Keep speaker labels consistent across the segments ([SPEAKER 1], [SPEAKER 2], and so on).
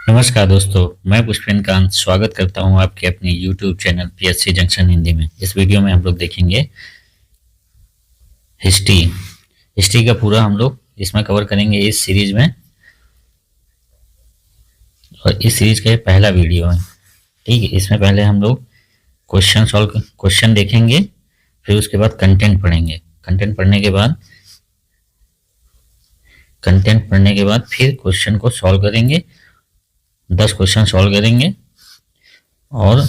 [SPEAKER 1] नमस्कार दोस्तों, मैं पुष्पेंद्र कांत स्वागत करता हूं आपके अपने YouTube channel PSC junction Hindi में। इस वीडियो में हम लोग देखेंगे हिस्ट्री। हिस्ट्री का पूरा हम लोग इसमें कवर करेंगे इस सीरीज में, और इस सीरीज का ये पहला वीडियो है। ठीक है, इसमें पहले हम लोग क्वेश्चन देखेंगे, फिर उसके बाद कंटेंट पढ़ेंगे। कंटेंट पढ़ने के बाद फिर क्वेश्चन को सॉल्व करेंगे। 10 क्वेश्चन सॉल्व करेंगे और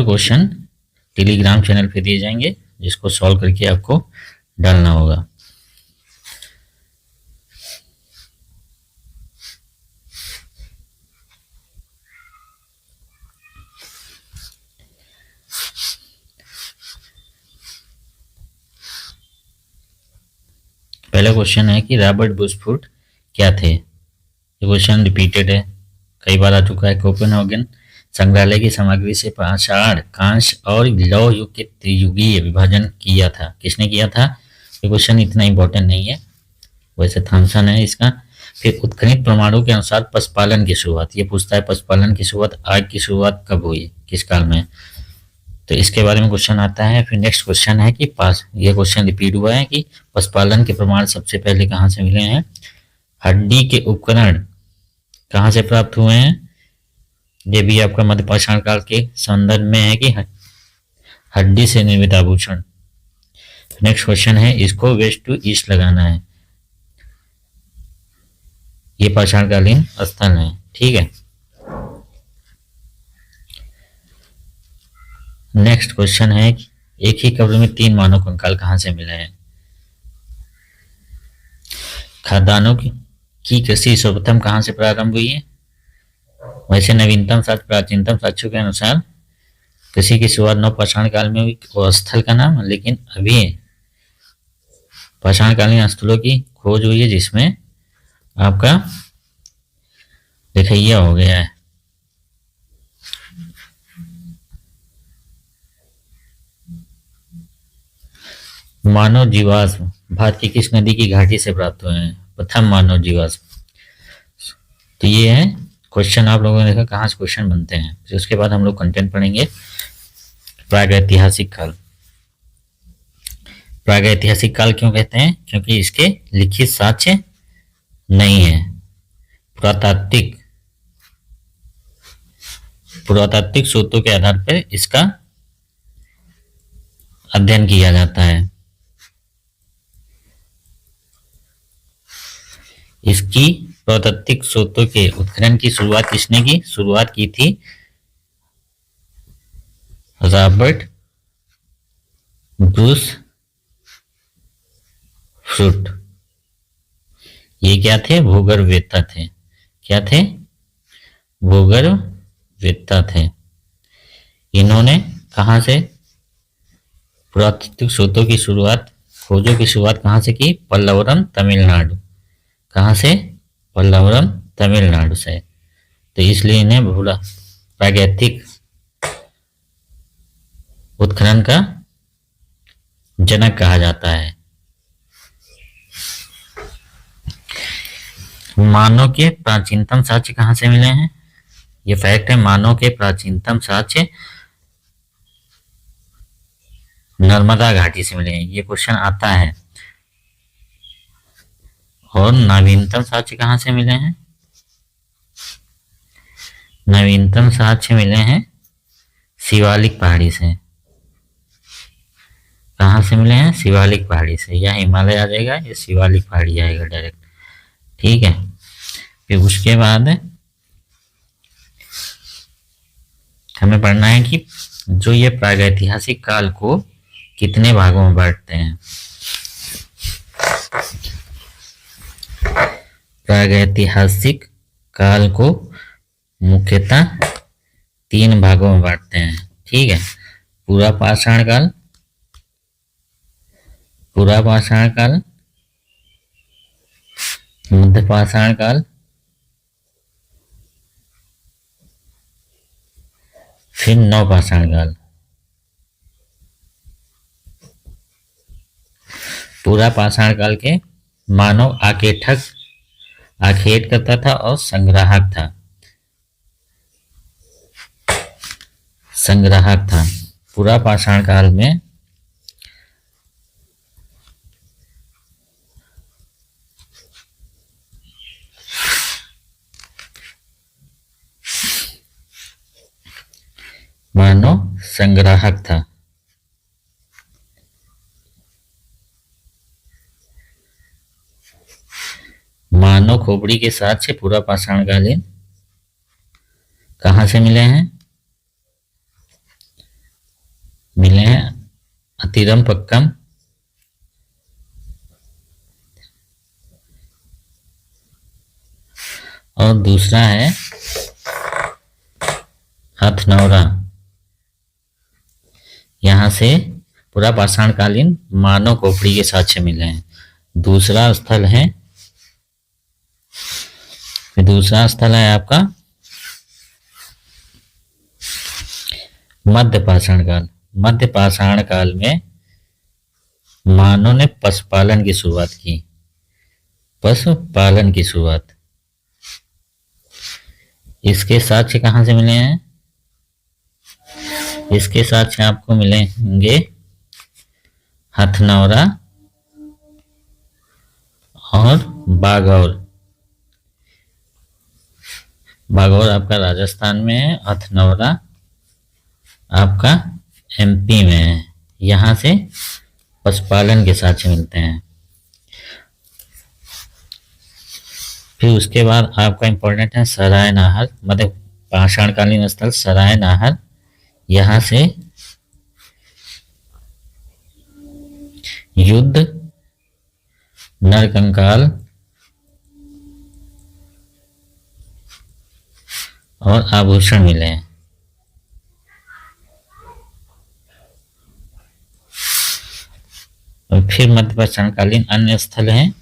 [SPEAKER 1] क्वेश्चन टेलीग्राम चैनल पे दिए जाएंगे, जिसको सॉल्व करके आपको डालना होगा। पहला क्वेश्चन है कि रॉबर्ट बुशफूट क्या थे। ये क्वेश्चन रिपीटेड है, कई बार आ चुका है। कोपेनहेगन संग्रहालय की सामग्री से पाषाण, कांस्य और लौह युग के त्रियुगीय विभाजन किया था। किसने किया था? ये क्वेश्चन इतना इंपॉर्टेंट नहीं है, वैसे थॉमसन है इसका। फिर उत्खनित प्रमाणों के अनुसार पशुपालन की शुरुआत, ये पूछता है पशुपालन की शुरुआत, आग की शुरुआत कब हुई, किस काल में, तो इसके बारे में क्वेश्चन आता है। फिर नेक्स्ट क्वेश्चन है कि ये क्वेश्चन रिपीट हुआ है कि पशुपालन के प्रमाण सबसे पहले कहाँ से मिले हैं। हड्डी के उपकरण कहाँ से प्राप्त हुए हैं। ये भी आपका मध्यपाषाण काल के संदर्भ में है कि हड्डी से निर्मित आभूषण। नेक्स्ट क्वेश्चन है, इसको वेस्ट टू ईस्ट लगाना है। ये पाषाणकालीन स्थल है। ठीक है, नेक्स्ट क्वेश्चन है, एक ही कब्र में 3 मानव कंकाल कहाँ से मिले हैं। खाद्यान्नों की कृषि सर्वप्रथम कहाँ से प्रारंभ हुई है। वैसे नवीनतम साक्ष्य प्राचीनतम साक्ष्यों के अनुसार कृषि की शुरुआत नवपाषाण काल में हुई, वो स्थल का नाम, लेकिन अभी पाषाणकालीन स्थलों की खोज हुई है, जिसमें आपका लिखैया हो गया है। मानव जीवाश्म भारत की किस नदी की घाटी से प्राप्त हुए हैं। प्रथम मानव जीवाश्म। तो ये है क्वेश्चन, आप लोगों ने देखा कहाँ से क्वेश्चन बनते हैं। फिर उसके बाद हम लोग कंटेंट पढ़ेंगे। प्रागैतिहासिक काल। प्रागैतिहासिक काल क्यों कहते हैं? क्योंकि इसके लिखित साक्ष्य नहीं है। पुरातात्विक स्रोतों के आधार पर इसका अध्ययन किया जाता है। इसकी पुरातात्विक स्रोतों के उत्खनन की शुरुआत किसने की? शुरुआत की थी रॉबर्ट ब्रूस फ्रूट। ये क्या थे? भूगर्भवेत्ता थे। क्या थे? भूगर्भवेत्ता थे। इन्होंने कहाँ से पुरातात्विक स्रोतों की शुरुआत, खोजों की शुरुआत कहाँ से की? पल्लवरम, तमिलनाडु। कहाँ से? पल्लवरम, तमिलनाडु से। तो इसलिए इन्हें प्रागैतिक उत्खनन का जनक कहा जाता है। मानव के प्राचीनतम साक्ष्य कहाँ से मिले हैं? ये फैक्ट है, मानव के प्राचीनतम साक्ष्य नर्मदा घाटी से मिले हैं। ये क्वेश्चन आता है। और नवीनतम साक्ष्य कहाँ से मिले हैं? नवीनतम साक्ष्य मिले हैं शिवालिक पहाड़ी से। कहाँ से मिले हैं? शिवालिक पहाड़ी से। या हिमालय आ जाएगा, या शिवालिक पहाड़ी आएगा डायरेक्ट। ठीक है, फिर उसके बाद हमें पढ़ना है कि जो ये प्रागैतिहासिक काल को कितने भागों में बांटते हैं। प्रागैतिहासिक काल को मुख्यतः 3 भागों में बांटते हैं। ठीक है, पूरा पाषाण काल, मध्य पाषाण काल, फिर नवपाषाण काल। पूरा पाषाण काल के मानव आकेठक आखेट करता था और संग्राहक था। संग्राहक था। पूरा पाषाण काल में मानव संग्राहक था। मानव खोपड़ी के साथ से पूरा पाषाणकालीन कहाँ से मिले हैं? मिले हैं अतिरम पक्कम और दूसरा है हथनौरा। यहां से पूरा पाषाणकालीन मानव खोपड़ी के साथ से मिले हैं। दूसरा स्थल है आपका मध्य पाषाण काल। मध्य पाषाण काल में मानव ने पशुपालन की शुरुआत की। पशुपालन की शुरुआत इसके साक्ष्य कहाँ से मिले हैं? इसके साक्ष्य आपको मिलेंगे हथनौरा और बागौर। बागौर आपका राजस्थान में है, हथनौरा आपका एमपी में है। यहां से पशुपालन के साक्ष्य मिलते हैं। फिर उसके बाद आपका इंपॉर्टेंट है सराय नाहर, मतलब पाषाणकालीन स्थल सराय नाहर। यहां से युद्ध, नरकंकाल और आभूषण मिले हैं। और फिर मध्य पाषाणकालीन अन्य स्थल हैं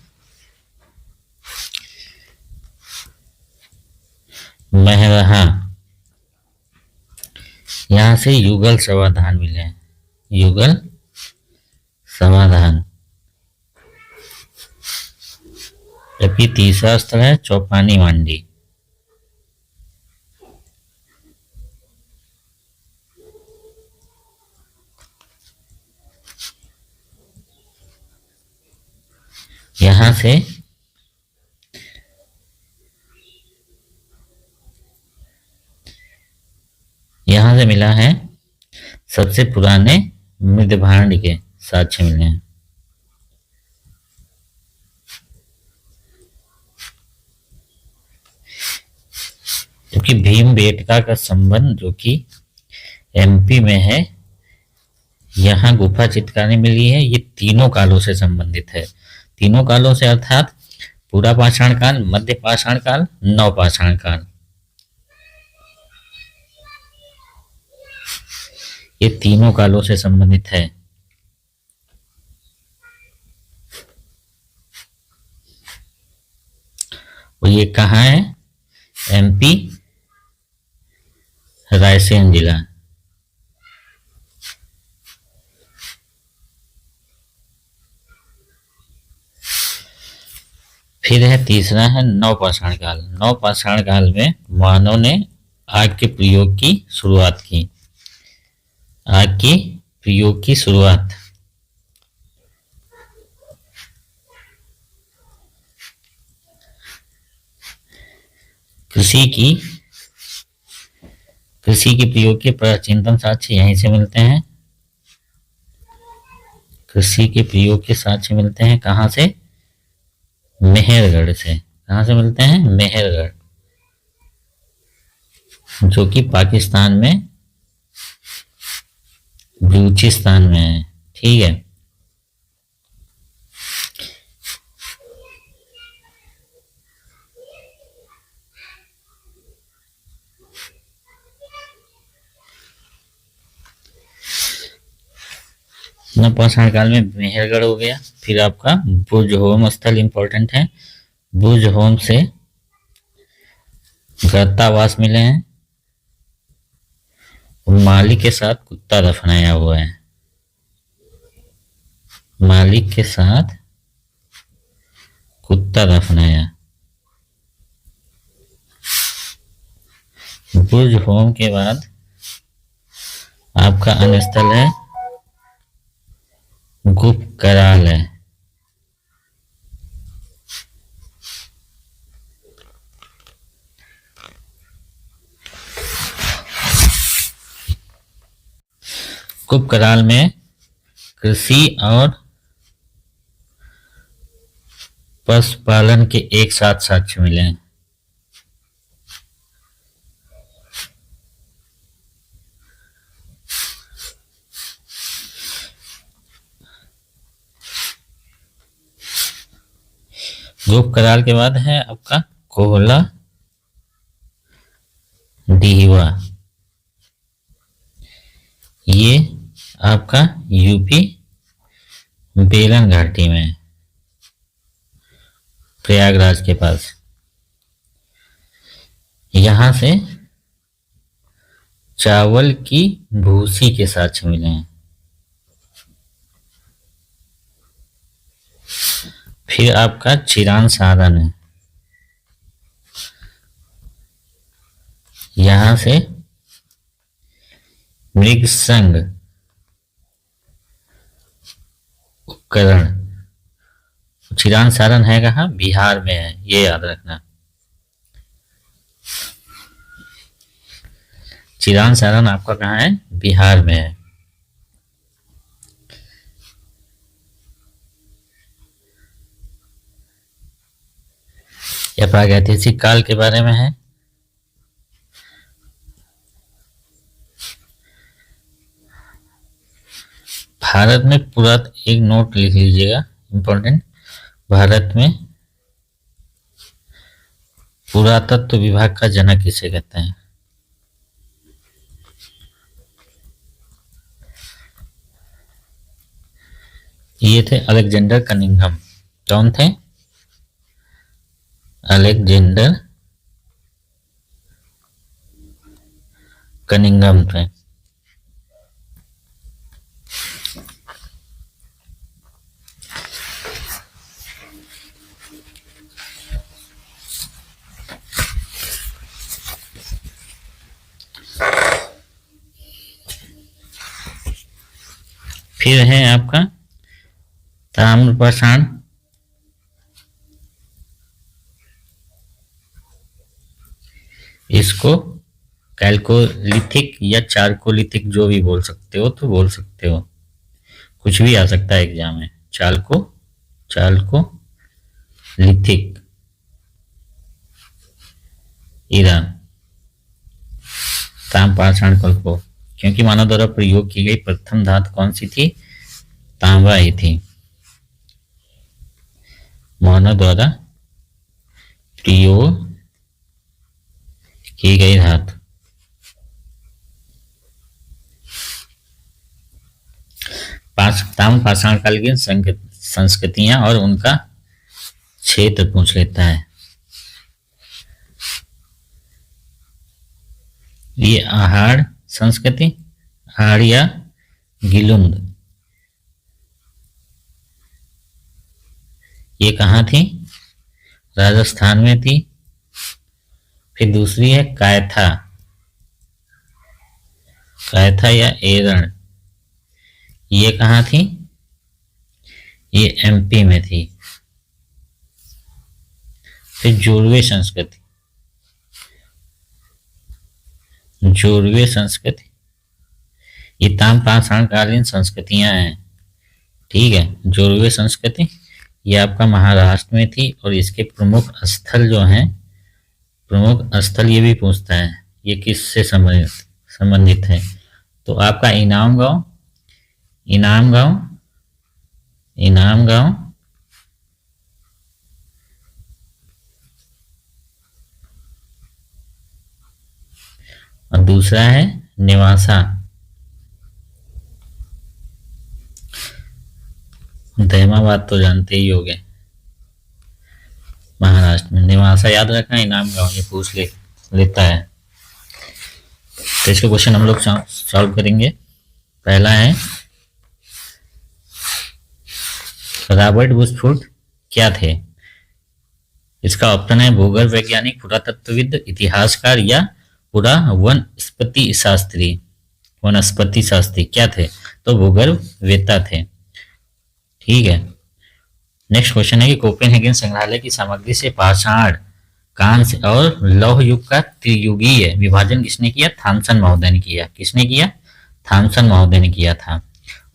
[SPEAKER 1] महरहा। यहां से युगल समाधान मिले हैं। युगल समाधान। जबकि तीसरा स्थल है चौपानी मांडी। यहां से मिला है सबसे पुराने मृदभांड के साक्ष्य मिले हैं। जबकि भीमबेटका का संबंध जो कि एमपी में है, यहाँ गुफा चित्रकारी मिली है, ये तीनों कालों से संबंधित है। तीनों कालों से अर्थात पूरा पाषाण काल, मध्य पाषाण काल, नव पाषाण काल। ये तीनों कालों से संबंधित है। और ये कहाँ है? एमपी रायसेन जिला। फिर है तीसरा है नवपाषाण काल। नवपाषाण काल में मानव ने आग के प्रयोग की शुरुआत की। आग के प्रयोग की शुरुआत कृषि के प्रयोग के प्राचीनतम साक्ष्य यहीं से मिलते हैं। कृषि के प्रयोग के साक्ष्य मिलते हैं कहाँ से? मेहरगढ़ से। कहाँ से मिलते हैं? मेहरगढ़, जो कि पाकिस्तान में बलूचिस्तान में है। ठीक है। नवपाषाण काल में मेहरगढ़ हो गया। फिर आपका बुर्जहोम स्थल इंपॉर्टेंट है। बुर्जहोम से गर्तावास मिले हैं। मालिक के साथ कुत्ता दफनाया हुआ है। मालिक के साथ कुत्ता दफनाया। बुर्ज होम के बाद आपका अन्य स्थल है गुप्त कराल है। गुप्त कराल में कृषि और पशुपालन के एक साथ साक्ष्य मिले हैं। गुप्त कराल के बाद है आपका कोहला डीहवा। ये आपका यूपी बेलन घाटी में, प्रयागराज के पास। यहां से चावल की भूसी के साक्ष्य मिले हैं। फिर आपका चिरान साधन है। यहां से मृग संघ उपकरण। चिरान साधन है कहाँ? बिहार में है, ये याद रखना। चिरान साधन आपका कहाँ है? बिहार में है। यह प्रागैतिहासिक काल के बारे में है। भारत में एक नोट लिख लीजिएगा इंपॉर्टेंट। भारत में पुरातत्व विभाग का जनक किसे कहते हैं? ये थे अलेक्जेंडर कनिंघम। कौन थे? अलेक्जेंडर कनिंघम थे। फिर है आपका ताम्रपाषाण। इसको कैल्कोलिथिक या चारकोलिथिक जो भी बोल सकते हो तो बोल सकते हो, कुछ भी आ सकता है एग्जाम में। Chalcolithic Iran. ताम्रपाषाण कल्पो, क्योंकि मानव द्वारा प्रयोग की गई प्रथम धातु कौन सी थी? तांबा ही थी। मानव द्वारा प्रयोग की गई धातु। ताम्रपाषाण काल की संस्कृतियां और उनका क्षेत्र पूछ लेता है। ये आहार संस्कृति, आहार या गिलुंद, ये कहाँ थी? राजस्थान में थी। फिर दूसरी है कायथा या एरण, ये कहाँ थी? ये एमपी में थी। फिर जोरवे संस्कृति, ये ताम्रपाषाण कालीन संस्कृतियां हैं। ठीक है, जोरवे संस्कृति ये आपका महाराष्ट्र में थी और इसके प्रमुख स्थल जो हैं, प्रमुख स्थल ये भी पूछता है, ये किससे संबंधित है? तो आपका इनाम गांव और दूसरा है नेवासा। दहमाबाद तो जानते ही होंगे, महाराष्ट्र में। नेवासा याद रखना, इनाम गांव ये पूछ लेता है। तो इसके क्वेश्चन हम लोग सॉल्व करेंगे। पहला है रॉबर्ट बुशफोर्ड क्या थे? इसका ऑप्शन है भूगोल वैज्ञानिक, पुरातत्वविद, इतिहासकार या पूरा वनस्पति शास्त्री क्या थे? तो भूगर्भवेत्ता थे। ठीक है। नेक्स्ट क्वेश्चन है कि कोपेनहेगन संग्रहालय की सामग्री से पाषाण, कांस्य और लौह युग का त्रियुगीय विभाजन किसने किया? थॉमसन महोदय ने किया। किसने किया? थॉमसन महोदय ने किया था।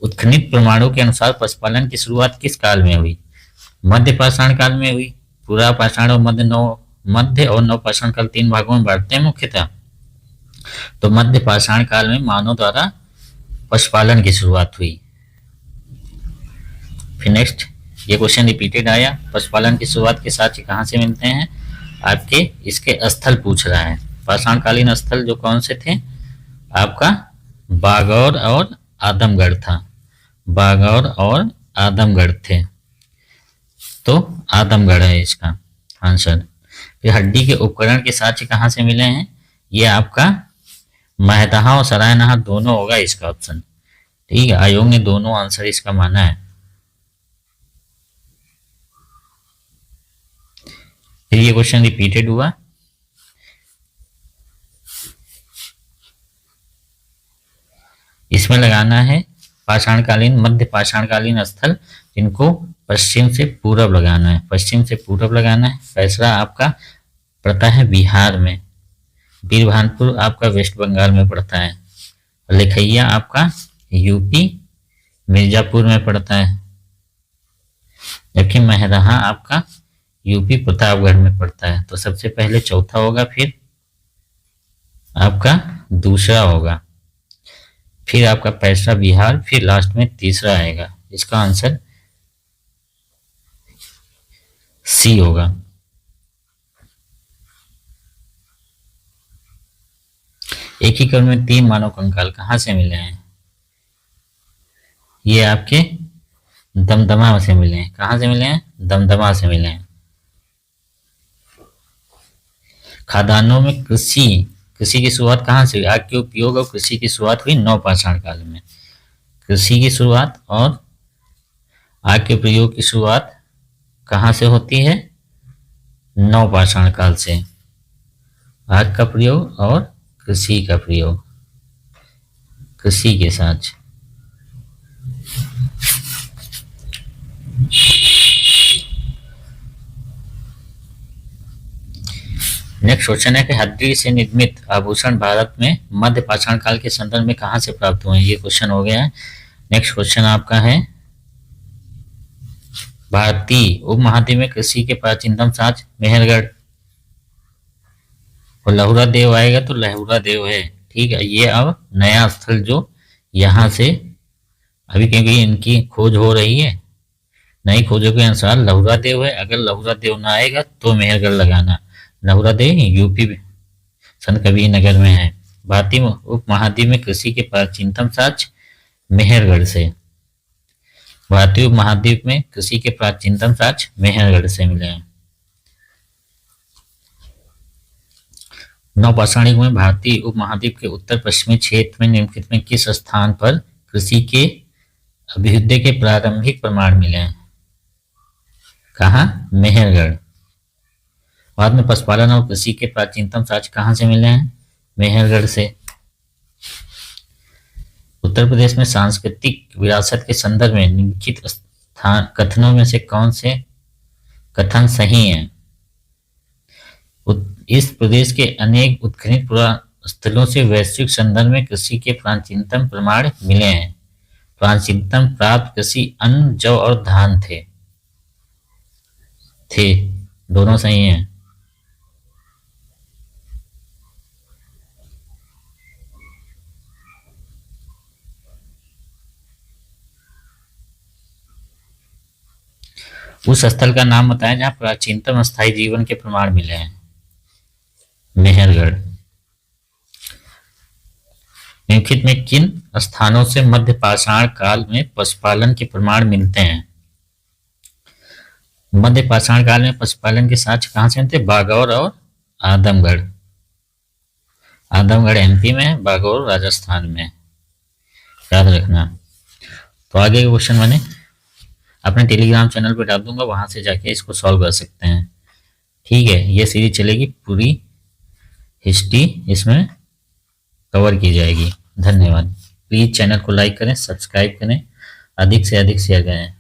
[SPEAKER 1] उत्खनित प्रमाणों के अनुसार पशुपालन की शुरुआत किस काल में हुई? मध्य पाषाण काल में हुई। पूरा पाषाण और मध्य और नवपाषाण काल 3 भागों में बांटते हैं मुख्यतः। तो मध्य पाषाण काल में मानव द्वारा पशुपालन की शुरुआत हुई। फिर नेक्स्ट ये क्वेश्चन रिपीटेड आया, पशुपालन की शुरुआत के साक्ष्य कहाँ से मिलते हैं? आपके इसके स्थल पूछ रहा है। पाषाणकालीन स्थल जो कौन से थे? आपका बागौर और आदमगढ़ था। बागौर और आदमगढ़ थे, तो आदमगढ़ है इसका आंसर। फिर हड्डी के उपकरण के साक्ष्य कहाँ से मिले हैं? ये आपका महदहा और सरायनहा दोनों होगा इसका ऑप्शन। ठीक है, आयोग ने दोनों आंसर इसका माना है। फिर ये क्वेश्चन रिपीटेड हुआ, इसमें लगाना है पाषाणकालीन, मध्य पाषाणकालीन स्थल जिनको पश्चिम से पूरब लगाना है। पश्चिम से पूरब लगाना है। फैसला आपका पड़ता है बिहार में। बीरभानपुर आपका वेस्ट बंगाल में पड़ता है। लिखैया आपका यूपी मिर्जापुर में पड़ता है, जबकि महदहा आपका यूपी प्रतापगढ़ में पड़ता है। तो सबसे पहले चौथा होगा, फिर आपका दूसरा होगा, फिर आपका पैसा बिहार, फिर लास्ट में तीसरा आएगा। इसका आंसर सी होगा। एक ही क्रम में 3 मानव कंकाल कहाँ से मिले हैं? ये आपके दमदमा से मिले हैं। कहाँ से मिले हैं? दमदमा से मिले हैं। खादानों में कृषि की शुरुआत कहाँ से हुई? आग के उपयोग और कृषि की शुरुआत हुई नवपाषाण काल में। कृषि की शुरुआत और आग के प्रयोग की शुरुआत कहाँ से होती है? नवपाषाण काल से। आग का प्रयोग और कृषि का प्रयोग, कृषि के साथ। नेक्स्ट क्वेश्चन है कि हड्डी से निर्मित आभूषण भारत में मध्य पाषाण काल के संदर्भ में कहां से प्राप्त हुए? ये क्वेश्चन हो गया है। नेक्स्ट क्वेश्चन आपका है, भारतीय उपमहाद्वीप में कृषि के प्राचीनतम साक्ष्य मेहरगढ़। और लहुरा देव आएगा तो लहुरा देव है। ठीक है, ये अब नया स्थल जो यहाँ से अभी क्योंकि इनकी खोज हो रही है, नई खोजों के अनुसार लहुरा देव है। अगर लहुरा देव ना आएगा तो मेहरगढ़ लगाना। लहुरा देव यूपी संत कबीर नगर में है। भारतीय उपमहाद्वीप में कृषि के प्राचीनतम साक्ष्य मेहरगढ़ से। भारतीय उपमहाद्वीप में कृषि के प्राचीनतम साक्ष्य मेहरगढ़ से मिले हैं। नवपाषाण युग में भारतीय उपमहाद्वीप के उत्तर पश्चिमी क्षेत्र में निम्नलिखित में किस स्थान पर कृषि के अभ्युदय के प्रारंभिक प्रमाण मिले हैं? कहाँ? मेहरगढ़। बाद में पशुपालन और कृषि के प्राचीनतम साक्ष्य कहाँ से मिले हैं? मेहरगढ़ से। उत्तर प्रदेश में सांस्कृतिक विरासत के संदर्भ में निम्नलिखित कथनों में से कौन से कथन सही हैं? इस प्रदेश के अनेक उत्खनित पुरास्थलों से वैश्विक संदर्भ में कृषि के प्राचीनतम प्रमाण मिले हैं। प्राचीनतम प्राप्त कृषि अन्न, जौ और धान थे। दोनों सही हैं। उस स्थल का नाम बताएं जहां प्राचीनतम स्थायी जीवन के प्रमाण मिले हैं। मेहरगढ़। निम्नलिखित में किन स्थानों से मध्य पाषाण काल में पशुपालन के प्रमाण मिलते हैं? मध्य पाषाण काल में पशुपालन के साक्ष्य कहां से मिलते हैं? बागौर और आदमगढ़। आदमगढ़ एमपी में है, बागौर राजस्थान में। याद रखना। तो आगे के क्वेश्चन मैंने अपने टेलीग्राम चैनल पर डाल दूंगा, वहां से जाके इसको सॉल्व कर सकते हैं। ठीक है, ये सीरीज चलेगी पूरी हिस्ट्री इसमें कवर की जाएगी। धन्यवाद। प्लीज़ चैनल को लाइक करें, सब्सक्राइब करें, अधिक से अधिक शेयर करें।